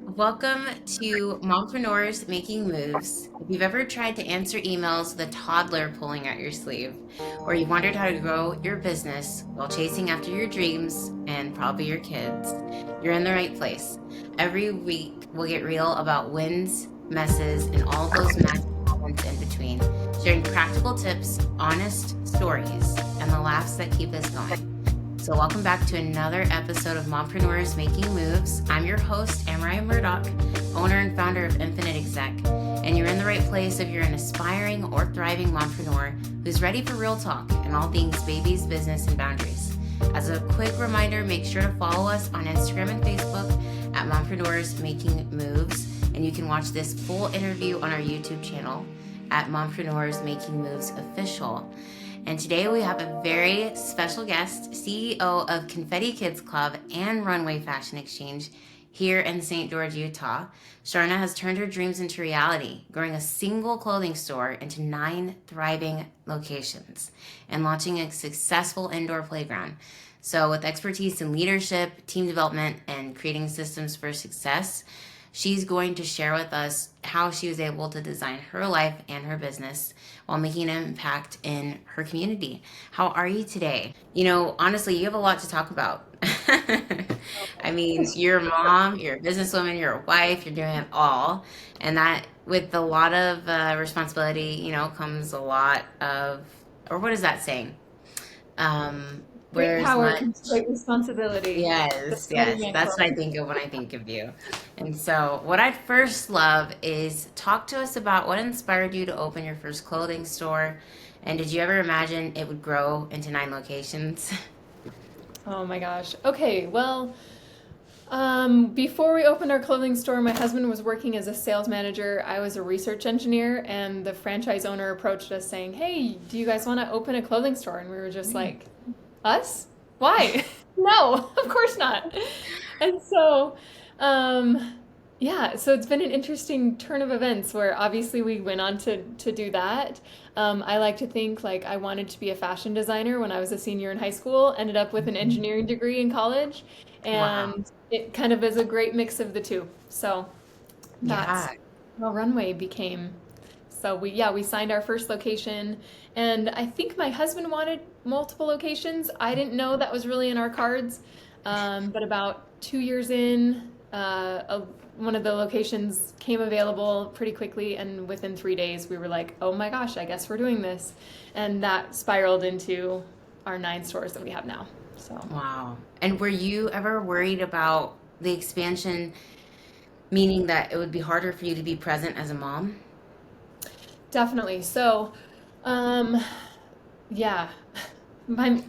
Welcome to Mompreneurs Making Moves. If you've ever tried to answer emails with a toddler pulling at your sleeve, or you've wondered how to grow your business while chasing after your dreams and probably your kids, you're in the right place. Every week, we'll get real about wins, messes, and all those magic moments in between, sharing practical tips, honest stories, and the laughs that keep us going. So, welcome back to another episode of Mompreneurs Making Moves. I'm your host, Amariah Murdock, owner and founder of Infinite Exec. And you're in the right place if you're an aspiring or thriving mompreneur who's ready for real talk and all things babies, business, and boundaries. As a quick reminder, make sure to follow us on Instagram and Facebook at Mompreneurs Making Moves. And you can watch this full interview on our YouTube channel at Mompreneurs Making Moves Official. And today we have a very special guest, CEO of Confetti Kids Club and Runway Fashion Exchange here in St. George, Utah. Sharna has turned her dreams into reality, growing a single clothing store into 9 thriving locations and launching a successful indoor playground. So with expertise in leadership, team development, and creating systems for success, she's going to share with us how she was able to design her life and her business while making an impact in her community. How are you today? Honestly, you have a lot to talk about. I mean, you're a mom, you're a businesswoman, you're a wife, you're doing it all. And that, with a lot of responsibility, comes a lot of, or what is that saying? Great Where's power much? comes great responsibility. Yes, That's Betty yes. That's what I Yancey. think of when I think of you. And so, what I'd first love is talk to us about what inspired you to open your first clothing store. And did you ever imagine it would grow into 9 locations? Oh my gosh. Okay, well, before we opened our clothing store, my husband was working as a sales manager. I was a research engineer, and the franchise owner approached us saying, "Hey, do you guys want to open a clothing store?" And we were just like, "Us? Why? No, of course not." And so, um, yeah, so it's been an interesting turn of events where obviously we went on to do that. I like to think like I wanted to be a fashion designer when I was a senior in high school, ended up with an engineering degree in college, Wow. and it kind of is a great mix of the two. So that's Yeah. how Runway became. So we signed our first location, and I think my husband wanted multiple locations. I didn't know that was really in our cards, but about 2 years in, one of the locations came available pretty quickly, and within 3 days we were like, "Oh my gosh, I guess we're doing this," and that spiraled into our 9 stores that we have now. So. Wow. And were you ever worried about the expansion, meaning that it would be harder for you to be present as a mom? Definitely. So, um, yeah, I'm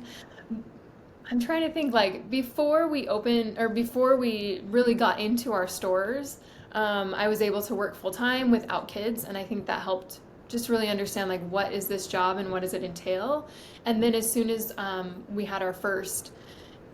I'm trying to think like before we opened or before we really got into our stores, I was able to work full time without kids, and I think that helped just really understand like what is this job and what does it entail. And then as soon as we had our first,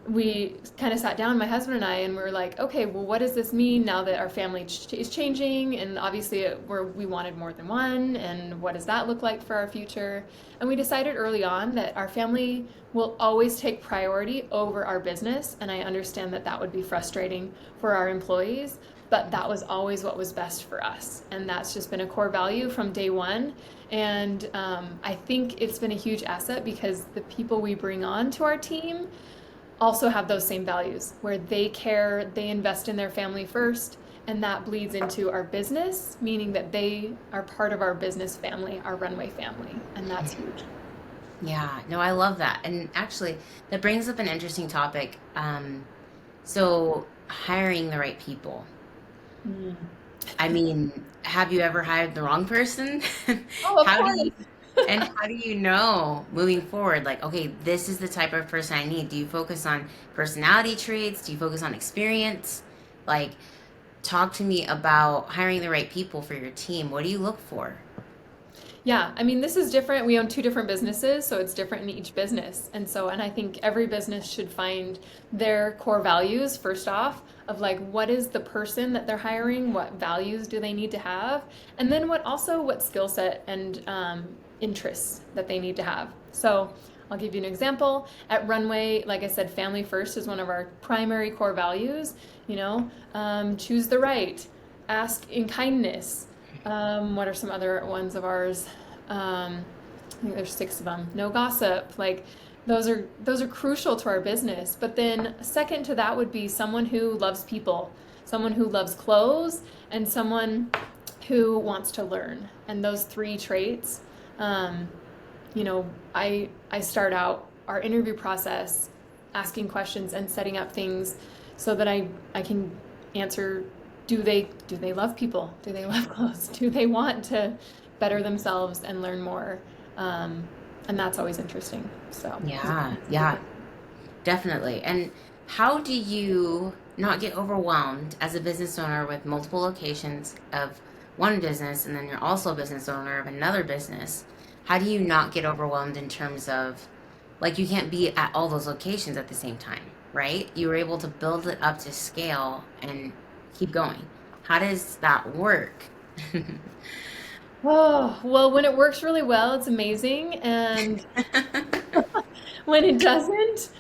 we kind of sat down, my husband and I, and we were like, okay, well, what does this mean now that our family is changing? And obviously, we wanted more than one, and what does that look like for our future? And we decided early on that our family will always take priority over our business. And I understand that that would be frustrating for our employees, but that was always what was best for us. And that's just been a core value from day one. And I think it's been a huge asset because the people we bring on to our team also have those same values where they care, they invest in their family first, and that bleeds into our business, meaning that they are part of our business family, our Runway family, and that's huge. Yeah, no, I love that. And actually, that brings up an interesting topic. So hiring the right people. Mm. I mean, have you ever hired the wrong person? Oh, of How do course. you, and how do you know moving forward, like, okay, this is the type of person I need? Do you focus on personality traits? Do you focus on experience? Like, talk to me about hiring the right people for your team. What do you look for? Yeah, I mean, this is different. We own 2 different businesses, so it's different in each business. And I think every business should find their core values first off of like what is the person that they're hiring, what values do they need to have, and then what skill set and interests that they need to have. So I'll give you an example. At Runway, like I said, family first is one of our primary core values. Choose the right, ask in kindness. What are some other ones of ours? I think there's 6 of them. No gossip. Like those are crucial to our business. But then second to that would be someone who loves people, someone who loves clothes, and someone who wants to learn. And those 3 traits, I start out our interview process asking questions and setting up things so that I can answer, do they love people? Do they love clothes? Do they want to better themselves and learn more? And that's always interesting. So Yeah, definitely. And how do you not get overwhelmed as a business owner with multiple locations of one business, and then you're also a business owner of another business? How do you not get overwhelmed in terms of, like, you can't be at all those locations at the same time, right? You were able to build it up to scale and keep going. How does that work? Oh, well, when it works really well, it's amazing. And when it doesn't,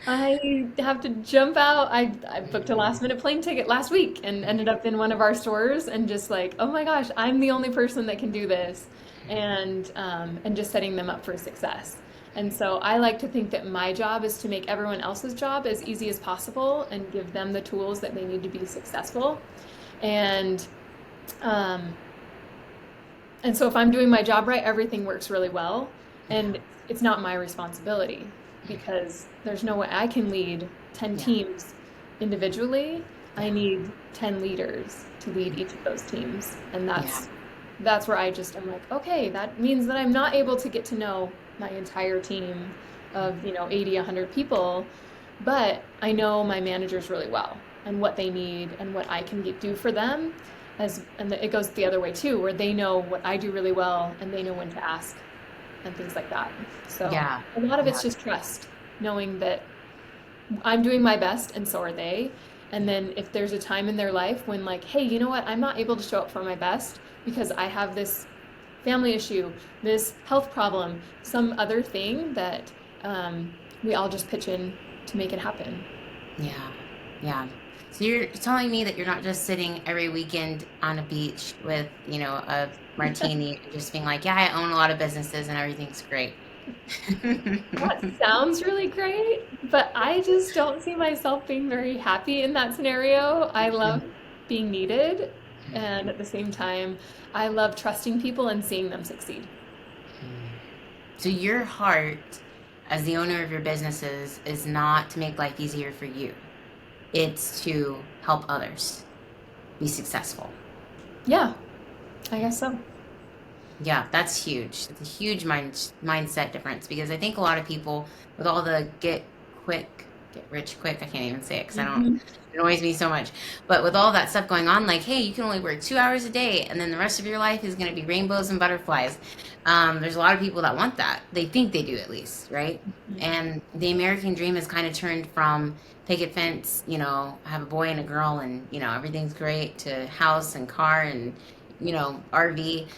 I have to jump out. I booked a last minute plane ticket last week and ended up in one of our stores and just like, oh my gosh, I'm the only person that can do this. And just setting them up for success. And so I like to think that my job is to make everyone else's job as easy as possible and give them the tools that they need to be successful. And um, and so if I'm doing my job right, everything works really well. And it's not my responsibility because there's no way I can lead 10 Yeah. teams individually. I Yeah. need 10 leaders to lead each of those teams. And Yeah. that's where I just am like, okay, that means that I'm not able to get to know my entire team of, 80, 100 people, but I know my managers really well and what they need and what I can do for them. And it goes the other way too, where they know what I do really well and they know when to ask and things like that. So Yeah. a lot of Yeah. it's just trust, knowing that I'm doing my best and so are they. And then if there's a time in their life when like, hey, you know what? I'm not able to show up for my best because I have this family issue, this health problem, some other thing that we all just pitch in to make it happen. Yeah. Yeah. So you're telling me that you're not just sitting every weekend on a beach with, a martini and just being like, yeah, I own a lot of businesses and everything's great. That sounds really great, but I just don't see myself being very happy in that scenario. I love being needed, and at the same time, I love trusting people and seeing them succeed. So your heart as the owner of your businesses is not to make life easier for you. It's to help others be successful. Yeah, I guess so. Yeah, that's huge. It's a huge mindset difference because I think a lot of people with all the get rich quick, I can't even say it because Mhm. it annoys me so much. But with all that stuff going on, like, hey, you can only work 2 hours a day and then the rest of your life is going to be rainbows and butterflies. There's a lot of people that want that. They think they do at least, right? And the American dream has kind of turned from picket fence, have a boy and a girl and, everything's great to house and car and, RV.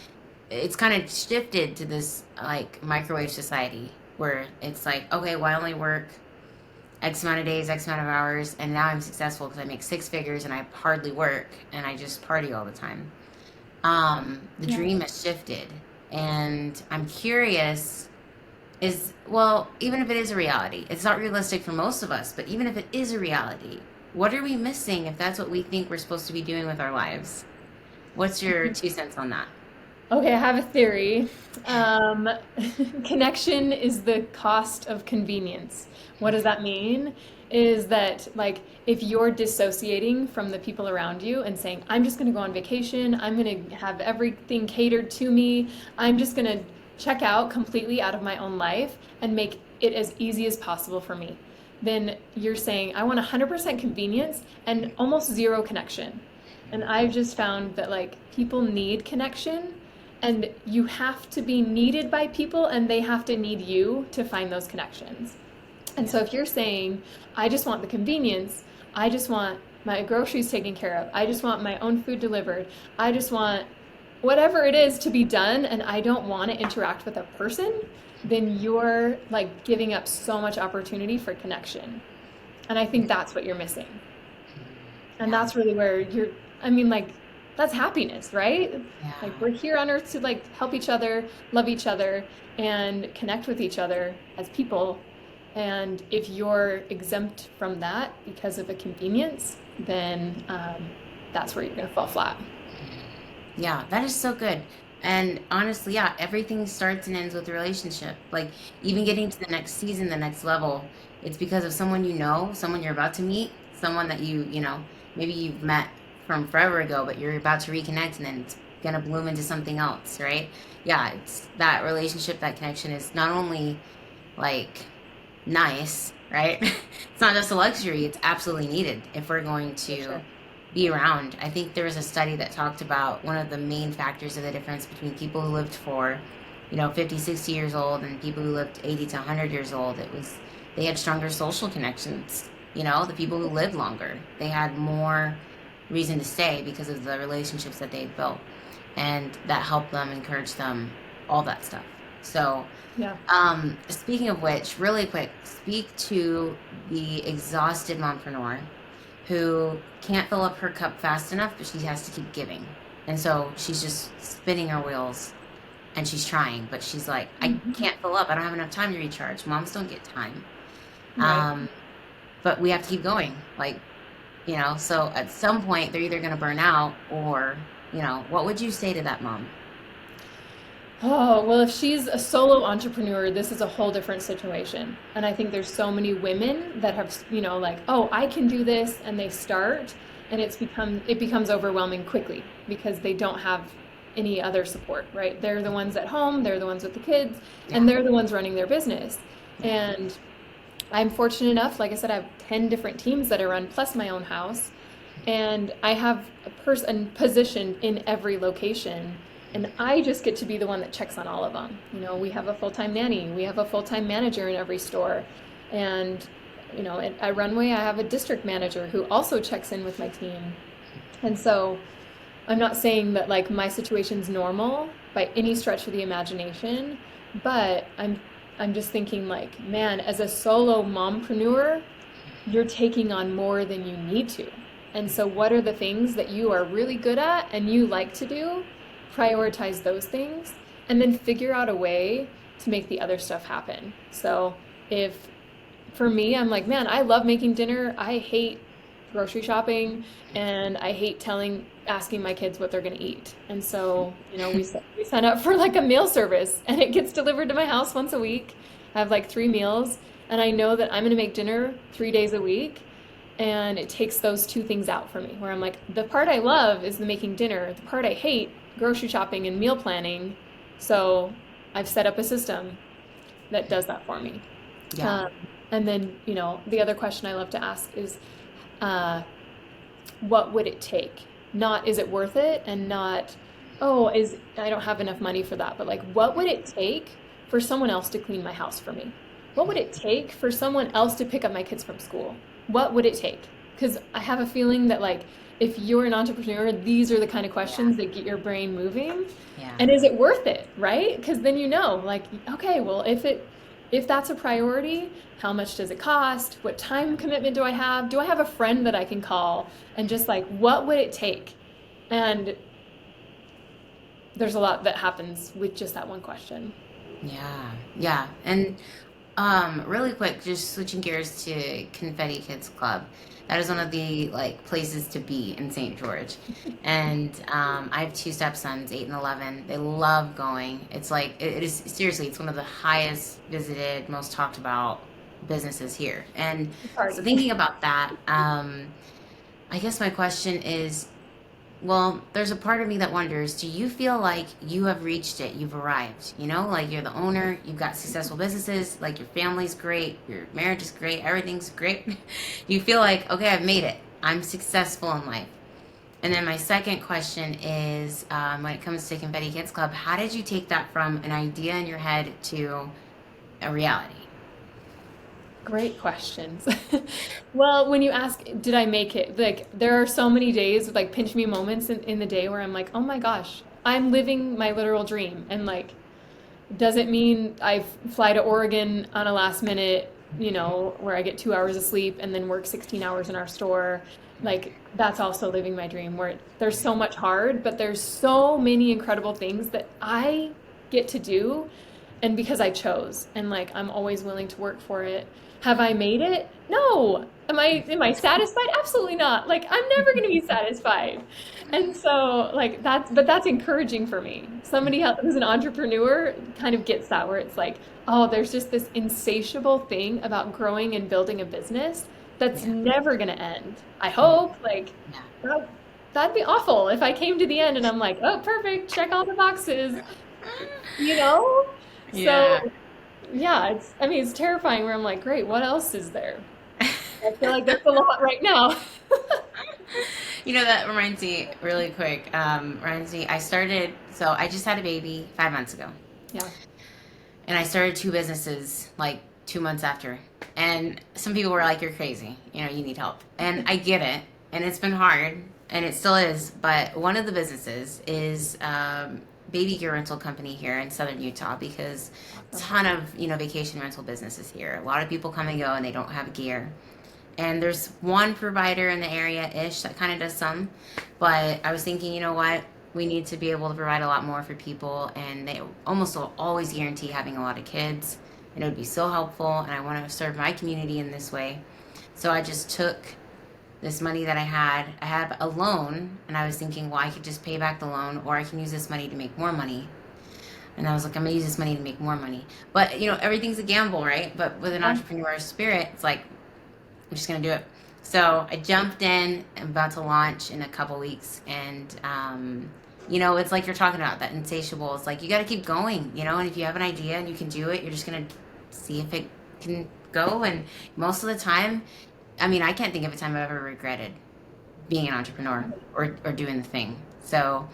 It's kind of shifted to this like microwave society where it's like, okay, well, I only work X amount of days, X amount of hours, and now I'm successful because I make 6 figures and I hardly work and I just party all the time. The Yeah. dream has shifted, and I'm curious. Well, even if it is a reality, it's not realistic for most of us, but even if it is a reality, what are we missing if that's what we think we're supposed to be doing with our lives? What's your 2 cents on that? Okay, I have a theory. Um, Connection is the cost of convenience. What does that mean? Is that like if you're dissociating from the people around you and saying, I'm just going to go on vacation, I'm going to have everything catered to me, I'm just going to check out completely out of my own life and make it as easy as possible for me, then you're saying, I want 100% convenience and almost zero connection. And I've just found that like people need connection and you have to be needed by people and they have to need you to find those connections. And Yeah. so if you're saying, I just want the convenience, I just want my groceries taken care of, I just want my own food delivered, I just want whatever it is to be done, and I don't want to interact with a person, then you're like giving up so much opportunity for connection. And I think that's what you're missing. And Yeah. that's really where I mean, like, that's happiness, right? Like, Yeah. we're here on earth to like help each other, love each other, and connect with each other as people. And if you're exempt from that because of a convenience, then that's where you're going to fall flat. Yeah, that is so good. And honestly, yeah, everything starts and ends with a relationship. Like even getting to the next season, the next level, it's because of someone you know, someone you're about to meet, someone that maybe you've met from forever ago, but you're about to reconnect and then it's gonna bloom into something else, right? Yeah, it's that relationship, that connection is not only like nice, right? It's not just a luxury, it's absolutely needed if we're going For to sure. be around. I think there was a study that talked about one of the main factors of the difference between people who lived for, 50, 60 years old and people who lived 80 to 100 years old. It was they had stronger social connections. The people who lived longer, they had more reason to stay because of the relationships that they had built. And that helped them, encouraged them, all that stuff. So, Yeah. speaking of which, really quick, speak to the exhausted mompreneur who can't fill up her cup fast enough, but she has to keep giving. And so she's just spinning her wheels and she's trying, but she's like, I Mhm. can't fill up. I don't have enough time to recharge. Moms don't get time. Right. Um, but we have to keep going. So at some point they're either going to burn out or, what would you say to that mom? Oh, well, if she's a solo entrepreneur, this is a whole different situation. And I think there's so many women that have, like, oh, I can do this, and they start, and it becomes overwhelming quickly because they don't have any other support, right? They're the ones at home, they're the ones with the kids, Yeah. and they're the ones running their business. Yeah. And I'm fortunate enough, like I said, I have 10 different teams that I run, plus my own house. And I have a person positioned in every location. And I just get to be the one that checks on all of them. We have a full-time nanny, we have a full-time manager in every store. And, at Runway, I have a district manager who also checks in with my team. And so I'm not saying that like my situation's normal by any stretch of the imagination, but I'm just thinking like, man, as a solo mompreneur, you're taking on more than you need to. And so what are the things that you are really good at and you like to do? Prioritize those things and then figure out a way to make the other stuff happen. So if for me, I'm like, man, I love making dinner. I hate grocery shopping and I hate asking my kids what they're going to eat. And so, we sign up for like a meal service and it gets delivered to my house once a week. I have like 3 meals and I know that I'm going to make dinner 3 days a week. And it takes those two things out for me where I'm like, the part I love is the making dinner. The part I hate, grocery shopping and meal planning. So I've set up a system that does that for me. Yeah. Um, and then, the other question I love to ask is, uh, what would it take? Not is it worth it, and not, oh, I don't have enough money for that, but like, what would it take for someone else to clean my house for me? What would it take for someone else to pick up my kids from school? What would it take? Because I have a feeling that like, if you're an entrepreneur, these are the kind of Yeah. questions that get your brain moving. Yeah. And is it worth it, right? Because then like, okay, well, if that's a priority, how much does it cost? What time commitment do I have? Do I have a friend that I can call? And just like, what would it take? And there's a lot that happens with just that one question. Yeah. Yeah. And really quick, just switching gears to Confetti Kids Club. That is one of the like places to be in St. George. And I have two stepsons, 8 and 11. They love going. It's like it is seriously, it's one of the highest visited, most talked about businesses here. And so Party. thinking about that, I guess my question is, well, there's a part of me that wonders, do you feel like you have reached it? You've arrived, like you're the owner, you've got successful businesses, like your family's great, your marriage is great, everything's great. Do you feel like, okay, I've made it. I'm successful in life. And then my second question is, when it comes to Confetti Kids Club, how did you take that from an idea in your head to a reality? Great questions. Well, when you ask, did I make it? Like, there are so many days with like pinch me moments in the day where I'm like, oh my gosh, I'm living my literal dream. And like, Doesn't mean I fly to Oregon on a last minute, where I get 2 hours of sleep and then work 16 hours in our store. Like that's also living my dream where there's so much hard, but there's so many incredible things that I get to do and because I chose and like I'm always willing to work for it. Have I made it? No. Am I satisfied? Absolutely not. Like I'm never going to be satisfied. And so like that's encouraging for me. Somebody who's an entrepreneur kind of gets that where it's like, oh, there's just this insatiable thing about growing and building a business that's Yeah. never going to end. I hope like Yeah. that, that'd be awful if I came to the end and I'm like, oh, perfect, check all the boxes, you know? So Yeah. yeah, it's terrifying where I'm like, great, what else is there? I feel like that's a lot right now. That reminds me really quick. So I just had a baby 5 months ago. Yeah. And I started two businesses like 2 months after. And some people were like, you're crazy. You need help. And I get it. And it's been hard. And it still is. But one of the businesses is baby gear rental company here in southern Utah because a ton of, vacation rental businesses here. A lot of people come and go and they don't have gear. And there's one provider in the area-ish that kind of does some. But I was thinking, you know what? We need to be able to provide a lot more for people. And they almost always guarantee having a lot of kids. And it would be so helpful. And I want to serve my community in this way. So I just took this money that I had. I had a loan. And I was thinking, well, I could just pay back the loan. Or I can use this money to make more money. And I was like, I'm going to use this money to make more money. But, everything's a gamble, right? But with an entrepreneur spirit, it's like, I'm just gonna do it. So I jumped in. I'm about to launch in a couple weeks, and it's like you're talking about that insatiable. It's like you got to keep going, And if you have an idea and you can do it, you're just gonna see if it can go. And most of the time, I can't think of a time I've ever regretted being an entrepreneur or doing the thing. So,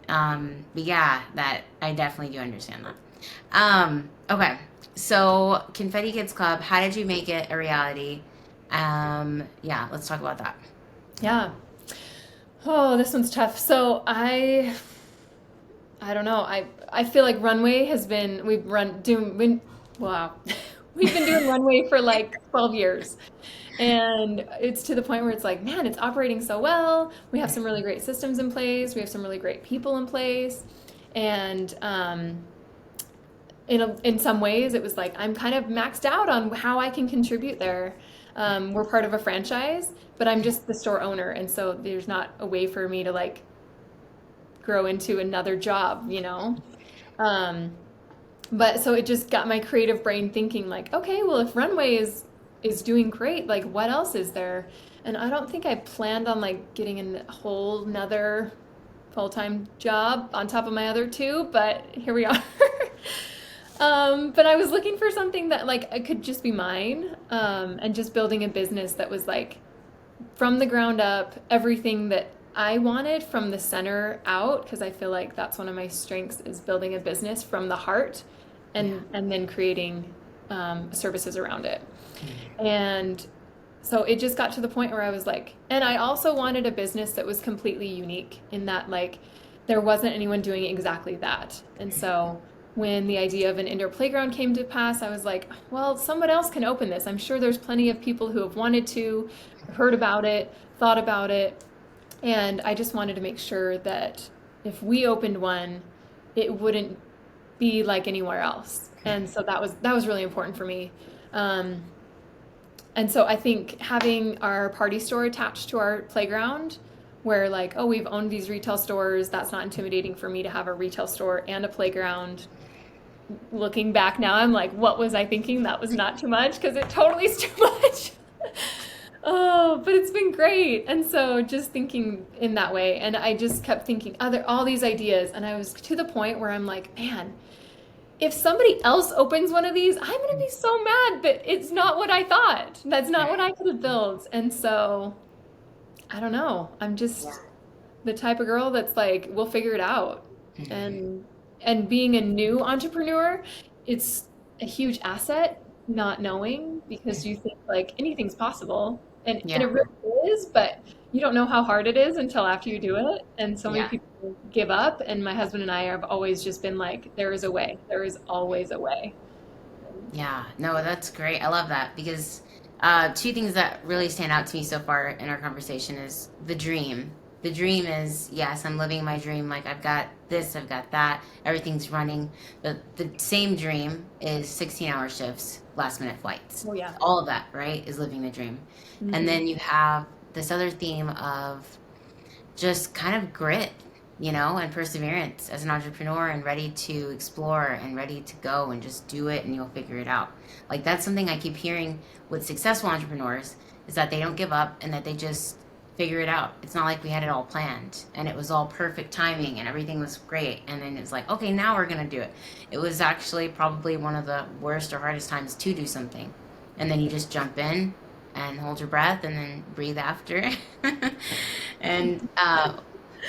but yeah, that I definitely do understand that. Okay, so Confetti Kids Club. How did you make it a reality? Yeah, let's talk about that. Yeah. Oh, this one's tough. So I don't know. I feel like Runway has been we've run doing been wow. We've been doing Runway for like 12 years. And it's to the point where it's like, man, it's operating so well. We have some really great systems in place. We have some really great people in place. And in some ways, it was like I'm kind of maxed out on how I can contribute there. We're part of a franchise, but I'm just the store owner, and so there's not a way for me to like grow into another job. Um, but so it just got my creative brain thinking like, okay, well, if Runway is doing great, like what else is there? And I don't think I planned on like getting a whole nother full-time job on top of my other two, but here we are. But I was looking for something that like it could just be mine, and just building a business that was like from the ground up, everything that I wanted from the center out, because I feel like that's one of my strengths is building a business from the heart Yeah. and then creating services around it. And so it just got to the point where I was like, and I also wanted a business that was completely unique in that like there wasn't anyone doing exactly that. And so when the idea of an indoor playground came to pass, I was like, well, someone else can open this. I'm sure there's plenty of people who have wanted to, heard about it, thought about it. And I just wanted to make sure that if we opened one, it wouldn't be like anywhere else. And so that was really important for me. Um, and so I think having our party store attached to our playground, where like, oh, we've owned these retail stores, that's not intimidating for me to have a retail store and a playground. Looking back now, I'm like, what was I thinking? That was not too much because it totally is too much. Oh, but it's been great. And so just thinking in that way, and I just kept thinking all these ideas, and I was to the point where I'm like, man, if somebody else opens one of these, I'm going to be so mad that it's not what I thought. That's not what I could have built. And so I don't know. I'm Yeah. just the type of girl that's like, we'll figure it out. And being a new entrepreneur, it's a huge asset not knowing because you think like anything's possible. And Yeah. it really is, but you don't know how hard it is until after you do it. And so many Yeah. people give up. And my husband and I have always just been like, there is a way. There is always a way. Yeah, no, that's great. I love that because two things that really stand out to me so far in our conversation is the dream. The dream is, yes, I'm living my dream. Like I've got this, I've got that, everything's running. But the same dream is 16-hour shifts, last minute flights. Oh, yeah. All of that, right, is living the dream. And Hmm. then you have this other theme of just kind of grit, and perseverance as an entrepreneur and ready to explore and ready to go and just do it and you'll figure it out. Like that's something I keep hearing with successful entrepreneurs is that they don't give up and that they just figure it out. It's not like we had it all planned and it was all perfect timing and everything was great and then it's like, okay, now we're going to do it. It was actually probably one of the worst or hardest times to do something. And then you just jump in and hold your breath and then breathe after. And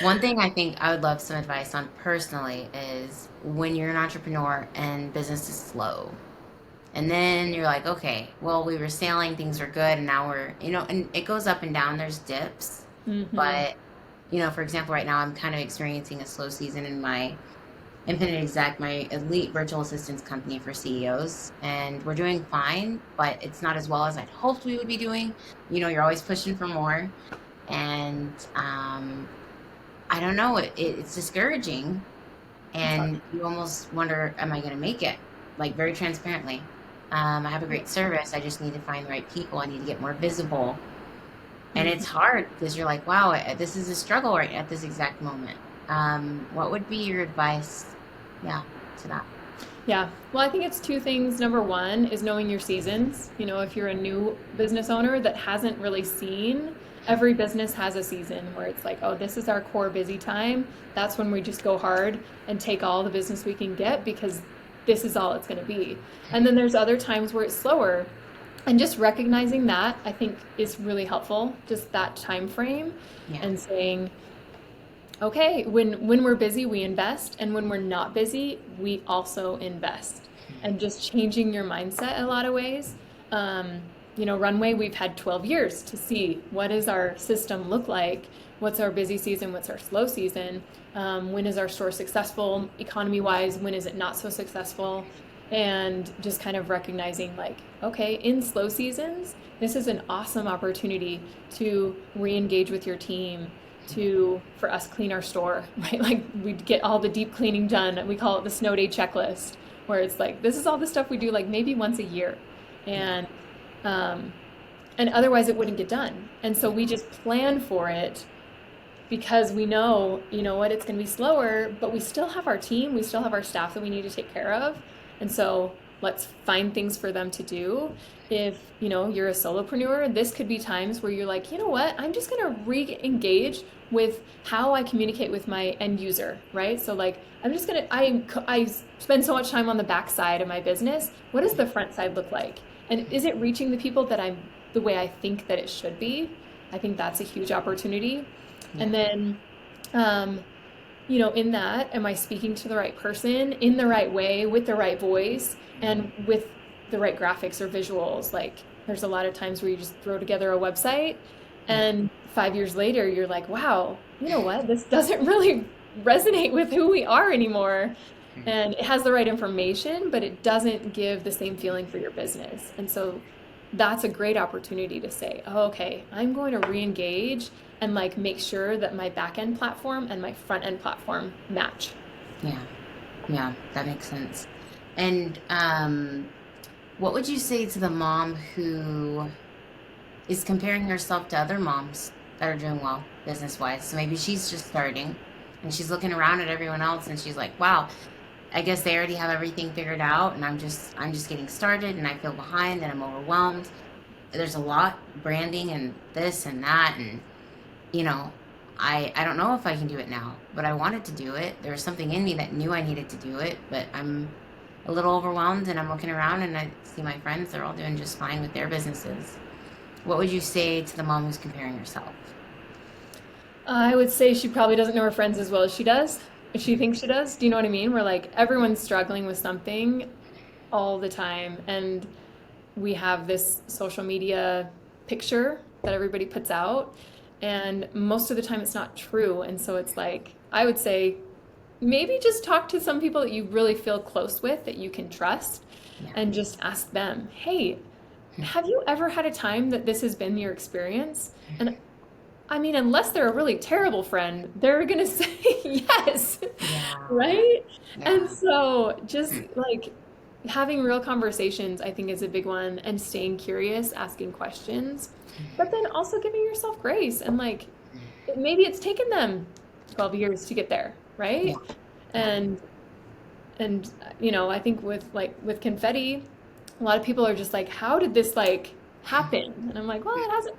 one thing I think I would love some advice on personally is when you're an entrepreneur and business is slow. And then you're like, okay, well, we were sailing, things were good, and now and it goes up and down, there's dips. Hmm. But, for example, right now I'm kind of experiencing a slow season in my Infinite Exec, my elite virtual assistance company for CEOs, and we're doing fine, but it's not as well as I'd hoped we would be doing. You're always pushing for more. And I don't know, it's discouraging. That's hard. And you almost wonder, am I going to make it? Like, very transparently. I have a great service. I just need to find the right people. I need to get more visible. And it's Mhm. hard because you're like, wow, this is a struggle right at this exact moment. What would be your advice? Yeah, to that. Yeah. Well, I think it's two things. Number one is knowing your seasons. If you're a new business owner that hasn't really seen, every business has a season where it's like, oh, this is our core busy time. That's when we just go hard and take all the business we can get because this is all it's going to be. And then there's other times where it's slower. And just recognizing that, I think, is really helpful, just that time frame Yeah. and saying, okay, when we're busy, we invest, and when we're not busy, we also invest. And just changing your mindset in a lot of ways. Um, Runway, we've had 12 years to see what does our system look like, what's our busy season, what's our slow season, when is our store successful economy wise, when is it not so successful, and just kind of recognizing like, okay, in slow seasons, this is an awesome opportunity to re-engage with your team, to for us clean our store, right? Like we'd get all the deep cleaning done. We call it the snow day checklist, where it's like this is all the stuff we do like maybe once a year, Yeah. and um, and otherwise it wouldn't get done. And so we just plan for it because we know, what, it's going to be slower, but we still have our team, we still have our staff that we need to take care of. And so let's find things for them to do. If, you're a solopreneur, this could be times where you're like, you know what, I'm just going to re-engage with how I communicate with my end user, right? So like, I'm just going to, I spend so much time on the back side of my business. What does the front side look like? And is it reaching the people that the way I think that it should be? I think that's a huge opportunity. Yeah. And then, um, in that, am I speaking to the right person in the right way, with the right voice, and with the right graphics or visuals? Like, there's a lot of times where you just throw together a website, Yeah. and 5 years later, you're like, wow, you know what? This doesn't really resonate with who we are anymore. And it has the right information, but it doesn't give the same feeling for your business. And so that's a great opportunity to say, oh, okay, I'm going to re-engage and like make sure that my back end platform and my front end platform match. Yeah. Yeah. That makes sense. And what would you say to the mom who is comparing herself to other moms that are doing well business wise? So maybe she's just starting and she's looking around at everyone else and she's like, wow, I guess they already have everything figured out and I'm just getting started and I feel behind and I'm overwhelmed. There's a lot branding and this and that and you know, I don't know if I can do it now, but I wanted to do it. There was something in me that knew I needed to do it, but I'm a little overwhelmed and I'm looking around and I see my friends, they're all doing just fine with their businesses. What would you say to the mom who's comparing herself? I would say she probably doesn't know her friends as well as she does. If she thinks she does, do you know what I mean? We're like, everyone's struggling with something all the time. And we have this social media picture that everybody puts out. And most of the time it's not true. And so it's like, I would say, maybe just talk to some people that you really feel close with that you can trust Yeah. and just ask them, hey, have you ever had a time that this has been your experience? And I mean, unless they're a really terrible friend, they're gonna say yes, Yeah. right? And Yeah. so just like having real conversations, I think is a big one, and staying curious, asking questions, but then also giving yourself grace and like maybe it's taken them 12 years to get there, Yeah. right? Yeah. And and I think with Confetti, a lot of people are just like, how did this like happen? And I'm like, well, it hasn't.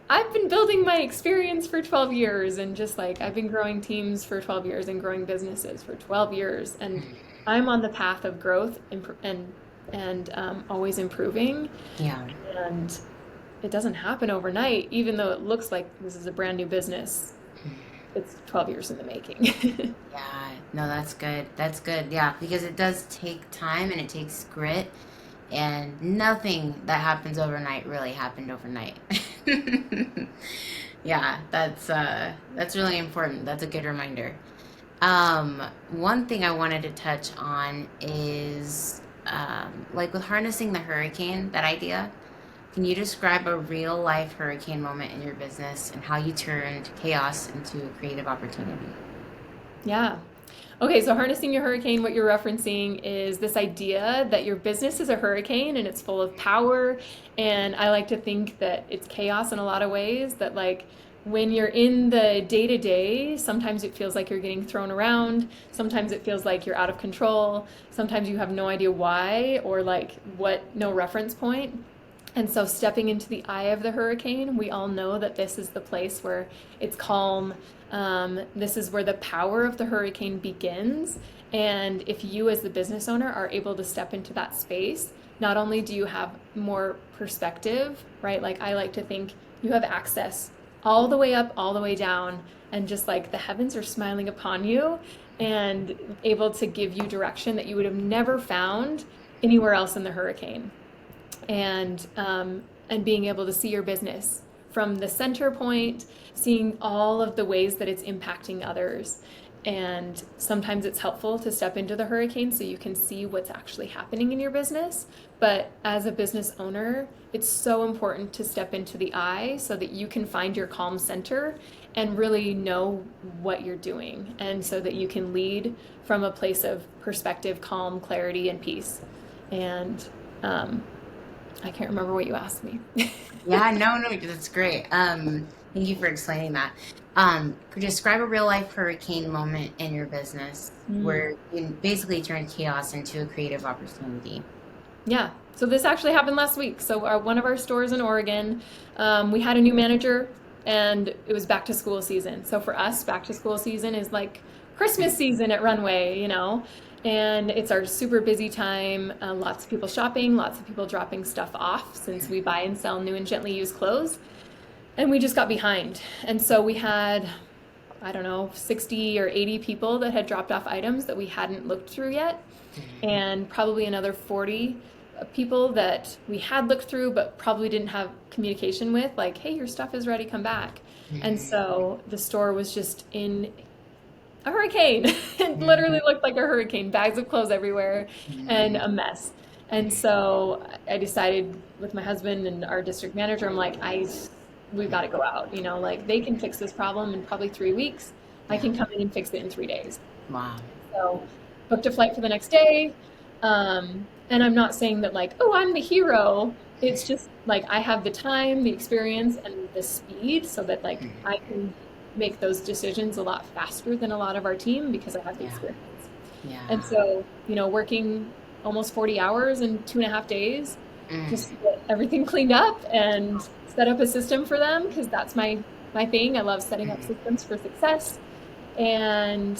I've been building my experience for 12 years and just like I've been growing teams for 12 years and growing businesses for 12 years and I'm on the path of growth and always improving, Yeah. and it doesn't happen overnight even though it looks like this is a brand new business. It's 12 years in the making. Yeah, no, that's good. That's good. Yeah, because it does take time and it takes grit, and nothing that happens overnight really happened overnight. Yeah, that's really important. That's a good reminder. One thing I wanted to touch on is like with harnessing the hurricane, that idea. Can you describe a real life hurricane moment in your business and how you turned chaos into a creative opportunity? Yeah. Okay, so harnessing your hurricane, what you're referencing is this idea that your business is a hurricane and it's full of power. And I like to think that it's chaos in a lot of ways, that like when you're in the day to day, sometimes it feels like you're getting thrown around. Sometimes it feels like you're out of control. Sometimes you have no idea why or like no reference point. And so, stepping into the eye of the hurricane, we all know that this is the place where it's calm. This is where the power of the hurricane begins. And if you, as the business owner, are able to step into that space, not only do you have more perspective, right? Like, I like to think you have access all the way up, all the way down, and just like the heavens are smiling upon you and able to give you direction that you would have never found anywhere else in the hurricane, and being able to see your business from the center point, seeing all of the ways that it's impacting others. And sometimes it's helpful to step into the hurricane so you can see what's actually happening in your business. But as a business owner, it's so important to step into the eye so that you can find your calm center and really know what you're doing. And so that you can lead from a place of perspective, calm, clarity, and peace. And I can't remember what you asked me. Yeah, no, no, that's great. Thank you for explaining that. Could you describe a real life hurricane moment in your business Mm. where you basically turned chaos into a creative opportunity? Yeah. So this actually happened last week. So one of our stores in Oregon, we had a new manager, and it was back to school season. So for us, back to school season is like Christmas season at Runway, and it's our super busy time. Lots of people shopping, lots of people dropping stuff off since we buy and sell new and gently used clothes. And we just got behind. And so we had, I don't know, 60 or 80 people that had dropped off items that we hadn't looked through yet, and probably another 40 people that we had looked through but probably didn't have communication with, like, hey, your stuff is ready, come back. And so the store was just in a hurricane. It literally looked like a hurricane, bags of clothes everywhere and a mess. And so I decided with my husband and our district manager, I'm like, we've got to go out, like they can fix this problem in probably 3 weeks. I Yeah. can come in and fix it in 3 days. Wow. So booked a flight for the next day. And I'm not saying that like, oh, I'm the hero. It's just like I have the time, the experience, and the speed so that like I can make those decisions a lot faster than a lot of our team because I have the Yeah. experience. And Yeah. so, working almost 40 hours in 2.5 days just to get everything cleaned up and set up a system for them because that's my thing. I love setting up systems for success. And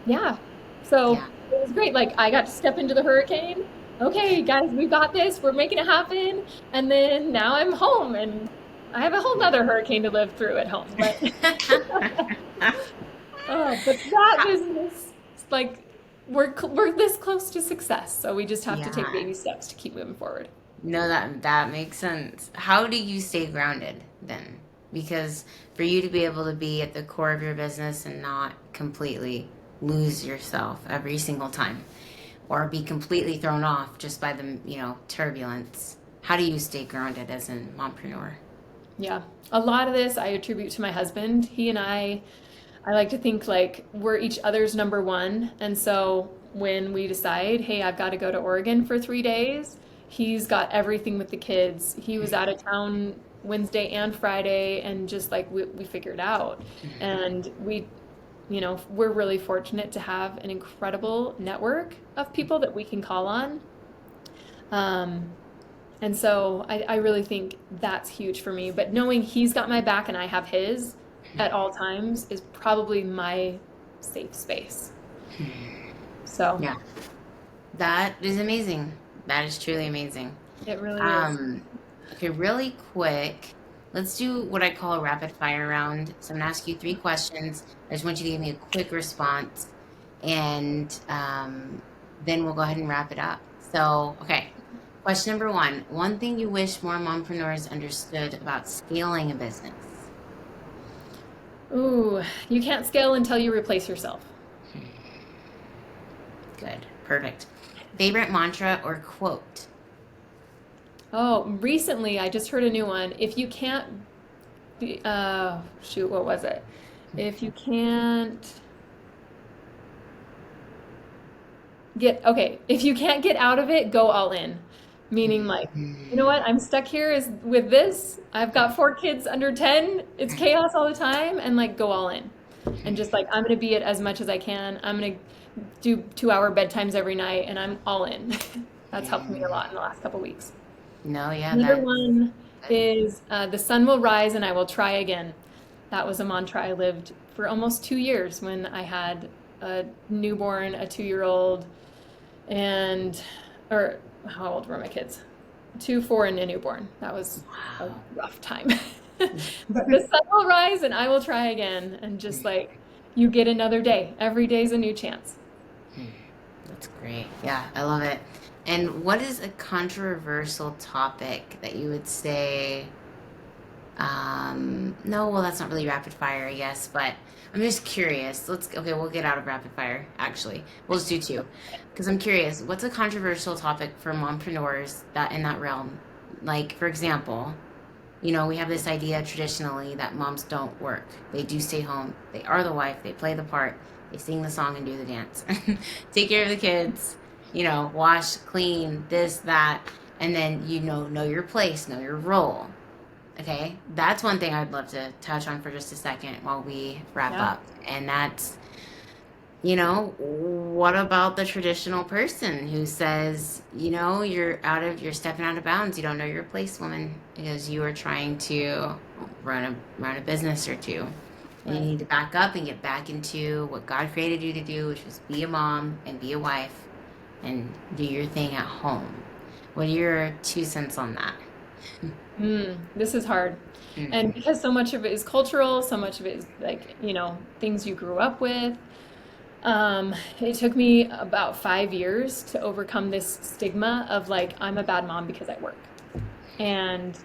yeah, so Yeah. it was great. Like I got to step into the hurricane. Okay, guys, we got this. We're making it happen. And then now I'm home and I have a whole nother hurricane to live through at home. But but that business, like we're this close to success. So we just have to take Yeah. baby steps to keep moving forward. No, that makes sense. How do you stay grounded then? because for you to be able to be at the core of your business and not completely lose yourself every single time or be completely thrown off just by the, turbulence, how do you stay grounded as a mompreneur? Yeah. A lot of this I attribute to my husband. He and I like to think like we're each other's number one. And so when we decide, hey, I've got to go to Oregon for 3 days, he's got everything with the kids. He was out of town Wednesday and Friday, and just like we figured out. And we're really fortunate to have an incredible network of people that we can call on. And so I really think that's huge for me. But knowing he's got my back and I have his at all times is probably my safe space. So Yeah, that is amazing. That is truly amazing. it really is. Okay, really quick, let's do what I call a rapid fire round. So I'm gonna ask you 3 questions. I just want you to give me a quick response, and then we'll go ahead and wrap it up. So, okay, question number 1. One thing you wish more mompreneurs understood about scaling a business. Ooh, you can't scale until you replace yourself. Good, perfect. Favorite mantra or quote? Oh, recently I just heard a new one. If you can't be, shoot, what was it? If you can't if you can't get out of it, go all in. Meaning like, you know what? I'm stuck here is with this. I've got 4 kids under 10. It's chaos all the time, and like go all in. And just like I'm gonna be it as much as I can. I'm gonna do 2-hour bedtimes every night, and I'm all in. That's helped me a lot in the last couple weeks. No, yeah, Another that's one good. is the sun will rise and I will try again. That was a mantra I lived for almost 2 years when I had a newborn, a 2-year-old, or how old were my kids? 2, 4, and a newborn. That was a Wow. rough time. But the sun will rise and I will try again. And just like you get another day. Every day's a new chance. That's great. Yeah, I love it. And what is a controversial topic that you would say, no, well, that's not really rapid fire, I guess, but I'm just curious. Okay, we'll get out of rapid fire, actually. We'll just do 2. Because I'm curious, what's a controversial topic for mompreneurs that in that realm? Like, for example, we have this idea traditionally that moms don't work. They do stay home. They are the wife. They play the part. They sing the song and do the dance. Take care of the kids, wash, clean, this, that. And then, know your place, know your role. Okay? That's one thing I'd love to touch on for just a second while we wrap Yeah. up. And that's, what about the traditional person who says, you're stepping out of bounds. You don't know your place, woman, because you are trying to run a business or two. And you Right. need to back up and get back into what God created you to do, which is be a mom and be a wife and do your thing at home. What are your 2 cents on that? This is hard. And Mhm. because so much of it is cultural, so much of it is like, things you grew up with. It took me about 5 years to overcome this stigma of like, I'm a bad mom because I work. And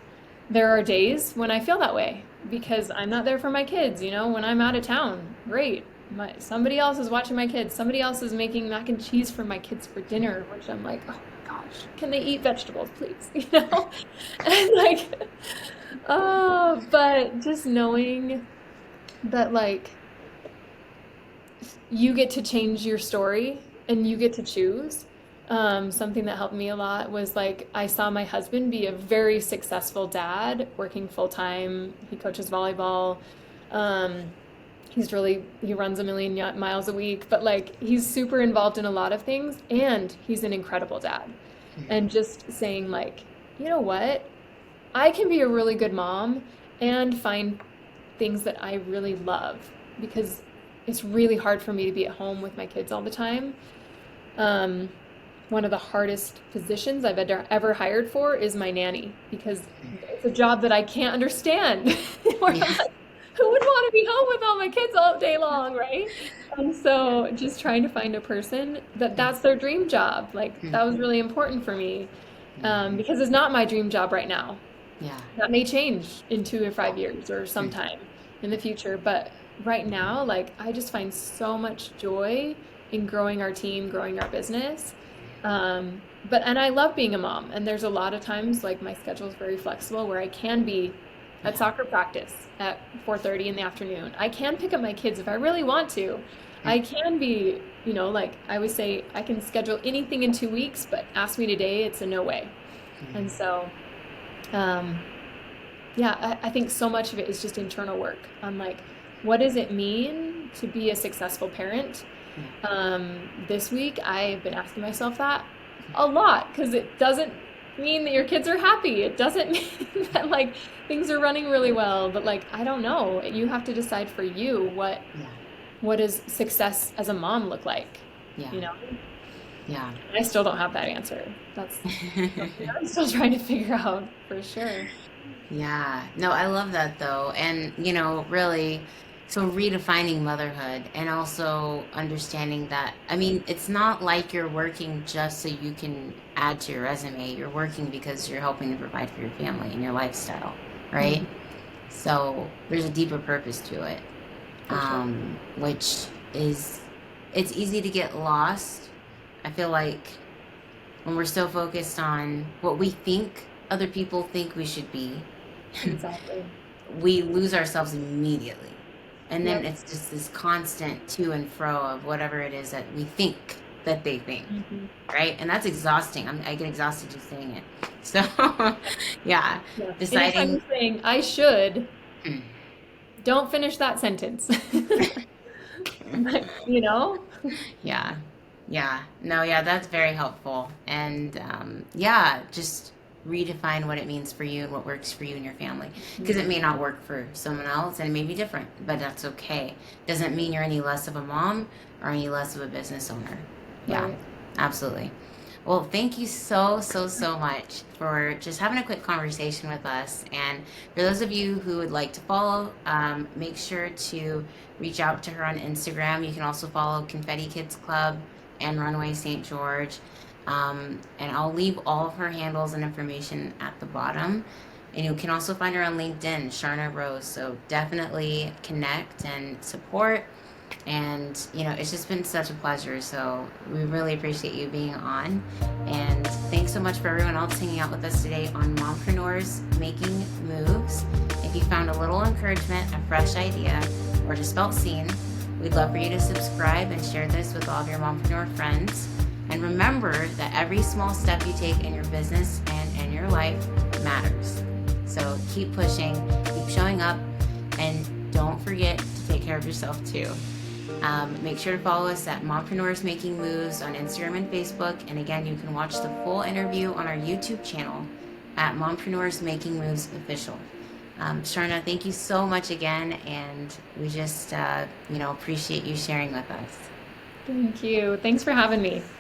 there are days when I feel that way because I'm not there for my kids, when I'm out of town. Great. Somebody else is watching my kids. Somebody else is making mac and cheese for my kids for dinner, which I'm like, oh my gosh, can they eat vegetables, please? And like, oh, but just knowing that like you get to change your story and you get to choose. Something that helped me a lot was like I saw my husband be a very successful dad, working full time. He coaches volleyball. Um, he runs 1 million miles a week, but like he's super involved in a lot of things, and he's an incredible dad. And just saying like, you know what? I can be a really good mom and find things that I really love because it's really hard for me to be at home with my kids all the time. Um, One of the hardest positions I've ever hired for is my nanny because it's a job that I can't understand. Where I'm Yeah. like, who would want to be home with all my kids all day long, right? And so just trying to find a person that's their dream job. Like that was really important for me because it's not my dream job right now. Yeah. That may change in 2 or 5 years or sometime in the future. But right now, like I just find so much joy in growing our team, growing our business. And I love being a mom. And there's a lot of times like my schedule is very flexible where I can be at Yeah. soccer practice at 4:30 in the afternoon. I can pick up my kids if I really want to. I can be, like I always say, I can schedule anything in 2 weeks, but ask me today, it's a no way. And so, um, yeah, I think so much of it is just internal work on like, what does it mean to be a successful parent? Yeah. This week, I've been asking myself that a lot because it doesn't mean that your kids are happy. It doesn't mean that like things are running really well, but like, I don't know. You have to decide for you Yeah. what does success as a mom look like, Yeah. you know? Yeah. I still don't have that answer. That's something I'm still trying to figure out for sure. Yeah. No, I love that though. And, really, so redefining motherhood and also understanding that, I mean, it's not like you're working just so you can add to your resume. You're working because you're helping to provide for your family and your lifestyle, right? Mhm. So there's a deeper purpose to it, For sure. which is, it's easy to get lost. I feel like when we're so focused on what we think other people think we should be, Exactly. we lose ourselves immediately. And then Yep. it's just this constant to and fro of whatever it is that we think that they think, Mhm. right? And that's exhausting. I get exhausted just saying it. So, yeah, Yeah. Anytime deciding. you're saying I should, Hmm. don't finish that sentence. But, Yeah, yeah, no, yeah, that's very helpful. And yeah, just redefine what it means for you and what works for you and your family. Because it Mhm. may not work for someone else and it may be different, but that's okay. Doesn't mean you're any less of a mom or any less of a business owner. Yeah, Right. absolutely. Well, thank you so, so, so much for just having a quick conversation with us. And for those of you who would like to follow, make sure to reach out to her on Instagram. You can also follow Confetti Kids Club and Runway St. George. And I'll leave all of her handles and information at the bottom. And you can also find her on LinkedIn, Sharna Rowe. So definitely connect and support. And, it's just been such a pleasure. So we really appreciate you being on. And thanks so much for everyone else hanging out with us today on Mompreneurs Making Moves. If you found a little encouragement, a fresh idea, or just felt seen, we'd love for you to subscribe and share this with all of your mompreneur friends. And remember that every small step you take in your business and in your life matters. So keep pushing, keep showing up, and don't forget to take care of yourself too. Make sure to follow us at Mompreneurs Making Moves on Instagram and Facebook. And again, you can watch the full interview on our YouTube channel at Mompreneurs Making Moves Official. Sharna, thank you so much again. And we just, appreciate you sharing with us. Thank you. Thanks for having me.